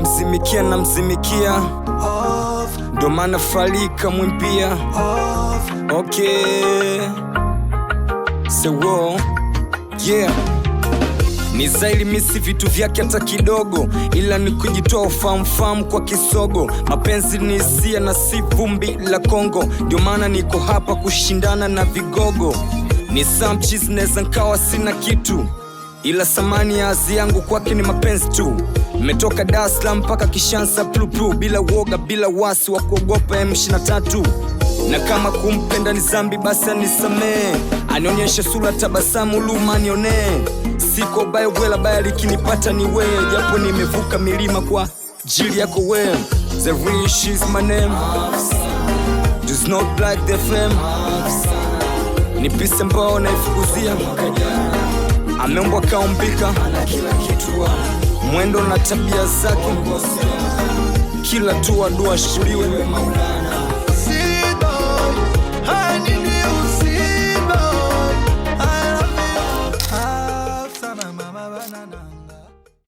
kumzimikia na mzimikia, ndo maana falika mwimpia. Okay, so whoa, yeah. Ni zaili misi vitu vyake hata kidogo, ila ni kujitoa ufahamu kwa kisogo. Mapenzi ni hisia na si vumbi la Kongo, ndio maana niko hapa kushindana na vigogo. Ni some cheese neza nkawa sina kitu, ila samani ya azi yangu kwake ni mapenzi tu. Nimetoka Dar es Salaam mpaka Kishansa plu bila woga bila wasi wa kuogopa M23. Na kama kumpenda ni zambi basi anisamee, anionyeshe sura tabasamu luma nione. Siko baya wela baya likinipata ni wewe, japo nimevuka milima kwa jili yako wewe. The rich is my name, does not like the fame. Ni pisi ambao naifukuzia, ameumbwa kaumbika, mwendo na tabia zake, kila tu adua shuriwe.